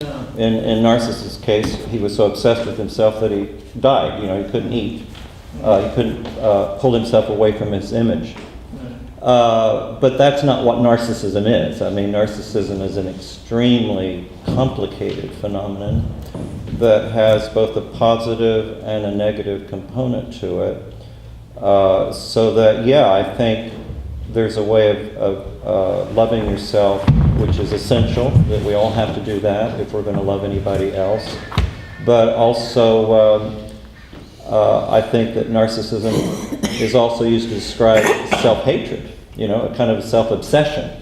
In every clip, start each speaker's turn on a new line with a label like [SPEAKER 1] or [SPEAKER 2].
[SPEAKER 1] In Narcissus' case, he was so obsessed with himself that he died. He couldn't eat. He couldn't pull himself away from his image. But that's not what narcissism is. I mean, narcissism is an extremely complicated phenomenon that has both a positive and a negative component to it. So that, yeah, I think there's a way of loving yourself, which is essential, that we all have to do that if we're going to love anybody else. But also, I think that narcissism is also used to describe self-hatred, a kind of self-obsession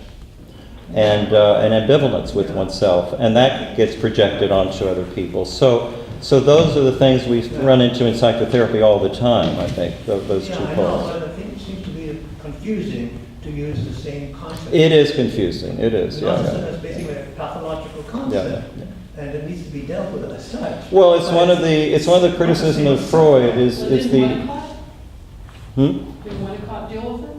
[SPEAKER 1] and an ambivalence with oneself, and that gets projected onto other people. So those are the things we run into in psychotherapy all the time, I think, those two poles.
[SPEAKER 2] Yeah, I know, but I think it seems to be confusing to use the same concept.
[SPEAKER 1] It is confusing, it is, yeah.
[SPEAKER 2] Narcissism is basically a pathological concept,
[SPEAKER 1] Yeah.
[SPEAKER 2] and it needs to be dealt with as such.
[SPEAKER 1] Well, it's one of the criticisms of Freud is the...
[SPEAKER 3] Did Winnicott deal with it?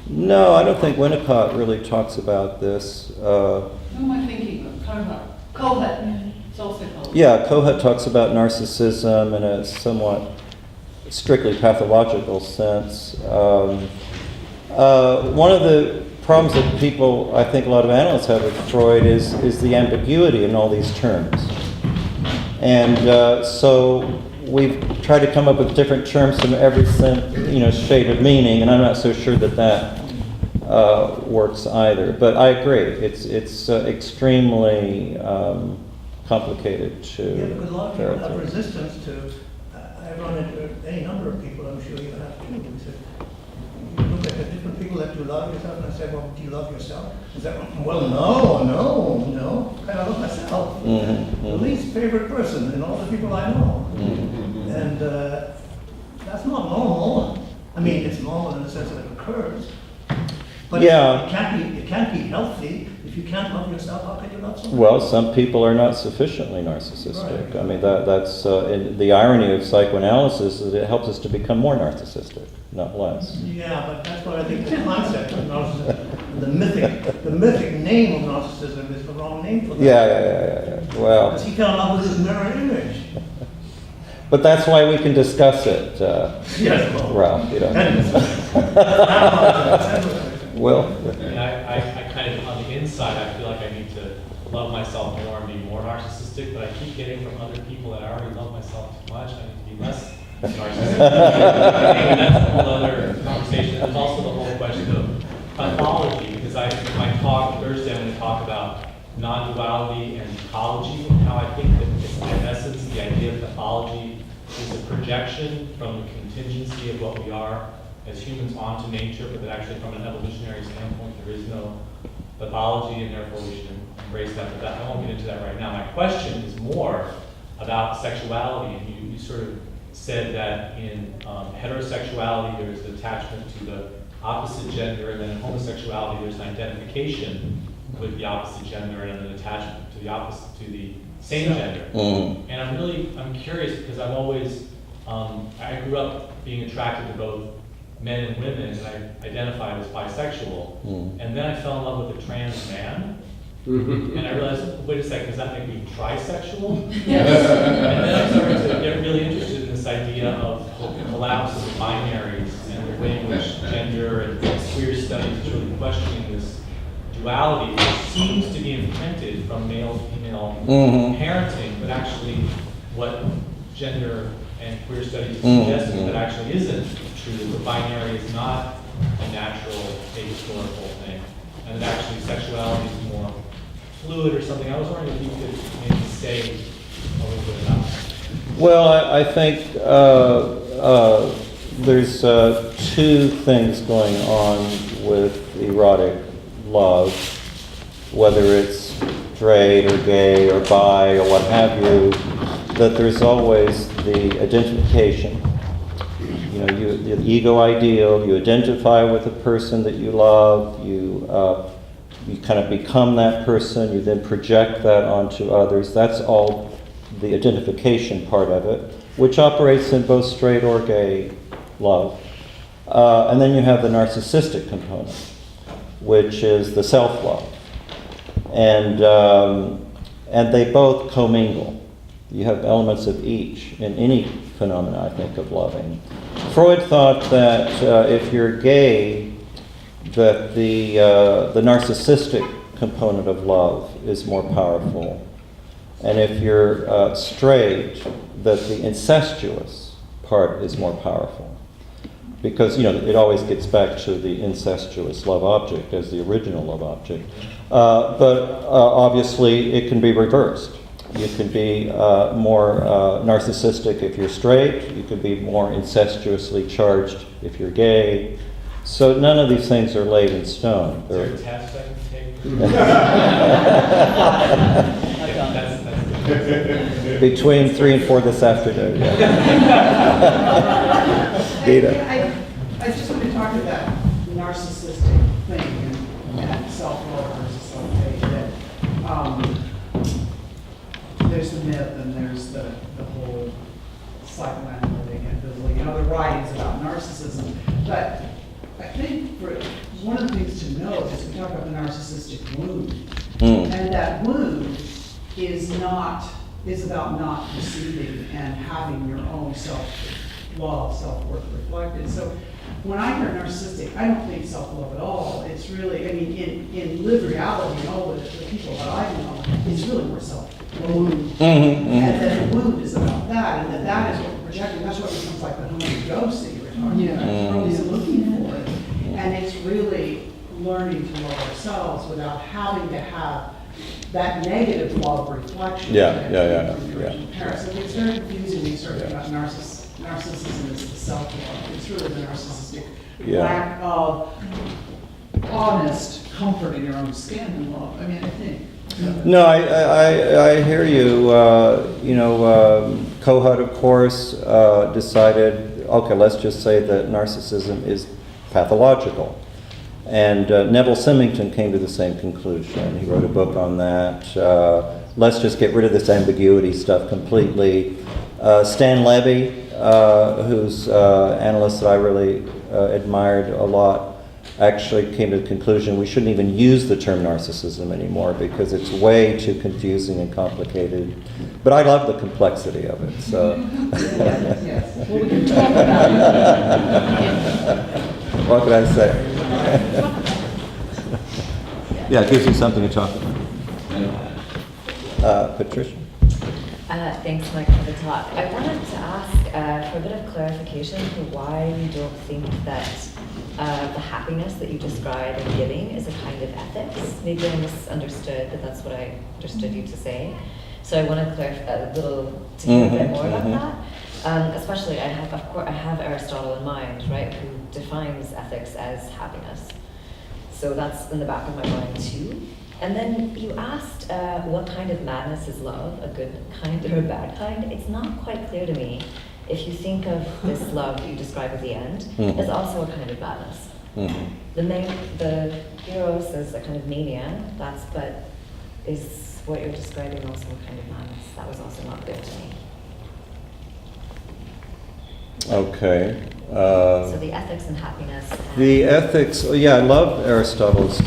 [SPEAKER 1] No, I don't think Winnicott really talks about this.
[SPEAKER 3] Who am I thinking of? Kohut. It's also Kohut.
[SPEAKER 1] Yeah, Kohut talks about narcissism in a somewhat strictly pathological sense. One of the problems that people, I think a lot of analysts have with Freud is the ambiguity in all these terms. And so we've tried to come up with different terms from every shade of meaning, and I'm not so sure that works either. But I agree, it's extremely complicated to...
[SPEAKER 2] Yeah, because a lot of people have resistance to... I've run into any number of people, I'm sure you have too, who said, you look at the different people that do love yourself, and I said, well, do you love yourself? I said, well, no, I love myself.
[SPEAKER 1] Mm-hmm.
[SPEAKER 2] The least favorite person in all the people I know.
[SPEAKER 1] Mm-hmm.
[SPEAKER 2] And that's not normal. I mean, it's normal in the sense that it occurs. But
[SPEAKER 1] Yeah.
[SPEAKER 2] it can't be healthy. If you can't love yourself, how can you love someone?
[SPEAKER 1] Well, some people are not sufficiently narcissistic.
[SPEAKER 2] Right.
[SPEAKER 1] I mean, that's the irony of psychoanalysis is it helps us to become more narcissistic, not less.
[SPEAKER 2] Yeah, but that's what I think the concept of narcissism, the mythic name of narcissism is the wrong name for that.
[SPEAKER 1] Yeah. Well,
[SPEAKER 2] Because he fell in love with his mirror image.
[SPEAKER 1] but that's why we can discuss it,
[SPEAKER 2] Yes, well.
[SPEAKER 1] Ralph. Well,
[SPEAKER 4] And I kind of, on the inside, I feel like I need to love myself more and be more narcissistic, but I keep getting from other people that I already love myself too much, I need to be less narcissistic. Anyway, that's a whole other conversation. There's also the whole question of pathology, because in my talk Thursday, I'm going to talk about non-duality and ecology, and how I think that in essence, the idea of pathology is a projection from the contingency of what we are as humans onto nature, but that actually from an evolutionary standpoint, there is no pathology, and therefore we should embrace that. But I won't get into that right now. My question is more about sexuality, and you sort of said that in heterosexuality, there's attachment to the opposite gender, and then in homosexuality, there's an identification with the opposite gender and an attachment to the same gender.
[SPEAKER 1] mm,
[SPEAKER 4] And I'm curious because I've always, I grew up being attracted to both men and women, and I identified as bisexual. And then I fell in love with a trans man. And I realized, wait a second, does that make me trisexual?
[SPEAKER 3] Yes.
[SPEAKER 4] And then I started to get really interested in this idea of the collapse of the binaries and the way in which gender and queer studies is really questioning this duality, which seems to be imprinted from male-female parenting, but actually what gender and queer studies is suggesting that actually isn't true, that the binary is not a natural, ahistorical thing, and that actually sexuality is more fluid or something. I was wondering if you could maybe say a little bit about that.
[SPEAKER 1] well, I think there's two things going on with erotic love, whether it's straight or gay or bi or what have you, that there's always the identification. The ego ideal, you identify with the person that you love, you kind of become that person, you then project that onto others. That's all the identification part of it, which operates in both straight or gay love. And then you have the narcissistic component, which is the self-love. And And they both commingle. You have elements of each in any phenomena, I think, of loving. Freud thought that if you're gay, that the narcissistic component of love is more powerful. And if you're straight, that the incestuous part is more powerful. Because, it always gets back to the incestuous love object as the original love object. But obviously, it can be reversed. You can be more narcissistic if you're straight. You can be more incestuously charged if you're gay. So none of these things are laid in stone.
[SPEAKER 4] Is there a test I can take? That's
[SPEAKER 1] Between 3 and 4 this afternoon. Yeah. Gita.
[SPEAKER 5] I just want to talk about that narcissistic thing and self-love versus self-hate. That there's the myth and there's the whole psychoanalytic and the writings about narcissism. But I think one of the things to note is we talk about the narcissistic wound, and that wound is about not receiving and having your own self-love, self-worth reflected. So when I hear narcissistic, I don't think self-love at all. It's really, in lived reality, all the people that I know, it's really more self-wound. And that the wound is about that, and that is what we're projecting. That's what becomes like the Holy Ghost that you were talking about. Freud is looking for it. And it's really learning to love ourselves without having to have that negative love reflection. From your original parents. So it's very confusing when you start talking about narcissism as the self-love. It's really the narcissistic lack of honest comfort in your own skin and love. I think.
[SPEAKER 1] No, I hear you. Kohut, of course, decided, okay, let's just say that narcissism is pathological. And Neville Symington came to the same conclusion. He wrote a book on that. Let's just get rid of this ambiguity stuff completely. Stan Levy, who's an analyst that I really admired a lot, actually came to the conclusion we shouldn't even use the term narcissism anymore because it's way too confusing and complicated. But I love the complexity of it. So.
[SPEAKER 5] Yes. Well, we can talk about it.
[SPEAKER 1] What can I say? Yeah, it gives you something to talk about. Patricia?
[SPEAKER 6] Thanks, Mike, for the talk. I wanted to ask for a bit of clarification to why you don't think that the happipiness that you describe in giving is a kind of ethics. Maybe I misunderstood, but that's what I understood you to say. So I want to clarify a little, to hear a bit more about that. Especially, I have Aristotle in mind, right, who defines ethics as happiness. So that's in the back of my mind too. And then you asked what kind of madness is love, a good kind or a bad kind. It's not quite clear to me if you think of this love that you describe at the end as also a kind of madness. The eros is a kind of mania, but is what you're describing also a kind of madness? That was also not clear to me.
[SPEAKER 1] Okay.
[SPEAKER 6] So the ethics and happiness.
[SPEAKER 1] The ethics, I love Aristotle's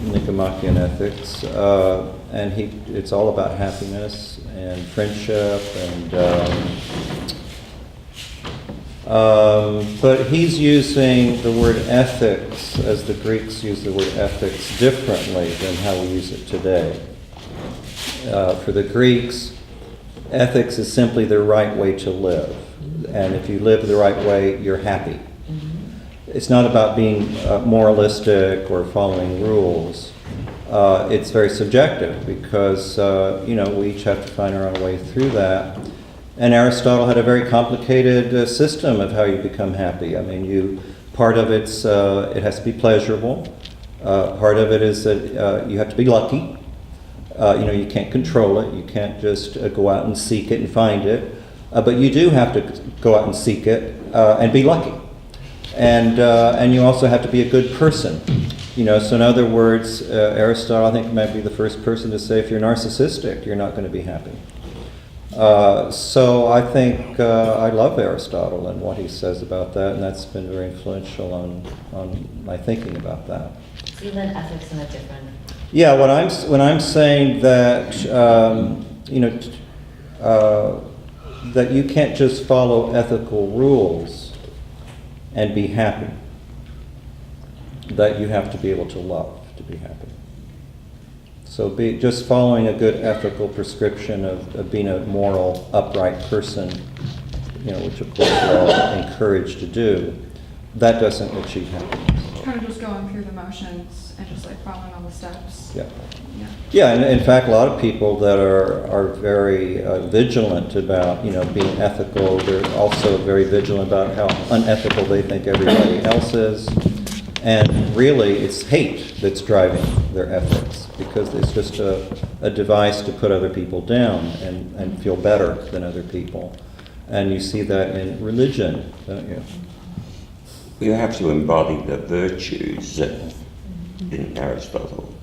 [SPEAKER 1] Nicomachean Ethics, and it's all about happiness and friendship, and but he's using the word ethics as the Greeks use the word ethics differently than how we use it today. For the Greeks, ethics is simply the right way to live. And if you live the right way, you're happy. It's not about being moralistic or following rules. It's very subjective because, we each have to find our own way through that. And Aristotle had a very complicated system of how you become happy. Part of it has to be pleasurable. Part of it is that you have to be lucky. You can't control it. You can't just go out and seek it and find it. But you do have to go out and seek it and be lucky. And you also have to be a good person. So in other words, Aristotle, I think, might be the first person to say if you're narcissistic, you're not going to be happy. So I think I love Aristotle and what he says about that, and that's been very influential on my thinking about that.
[SPEAKER 6] So you meant ethics in a different
[SPEAKER 1] Yeah, when I'm saying that, you know, that you can't just follow ethical rules and be happy. That you have to be able to love to be happy. So just following a good ethical prescription of being a moral, upright person, you know, which of course we're all encouraged to do, that doesn't achieve happiness.
[SPEAKER 7] Kind of just going through the motions and just like following all the steps.
[SPEAKER 1] Yeah.
[SPEAKER 7] Yeah.
[SPEAKER 1] Yeah, and in fact, a lot of people that are very vigilant about, you know, being ethical, they're also very vigilant about how unethical they think everybody else is. And really, it's hate that's driving their ethics, because it's just a device to put other people down and feel better than other people. And you see that in religion, don't you?
[SPEAKER 8] You have to embody the virtues in Aristotle.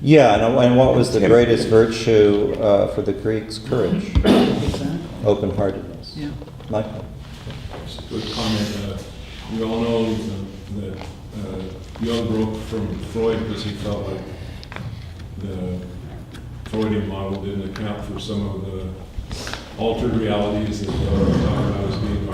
[SPEAKER 1] Yeah, and what was the greatest virtue for the Greeks? Courage,
[SPEAKER 5] Exactly.
[SPEAKER 1] open-heartedness.
[SPEAKER 5] Yeah.
[SPEAKER 1] Michael?
[SPEAKER 9] Just a quick comment. We all know that Jung broke from Freud because he felt like the Freudian model didn't account for some of the altered realities that were talking about as being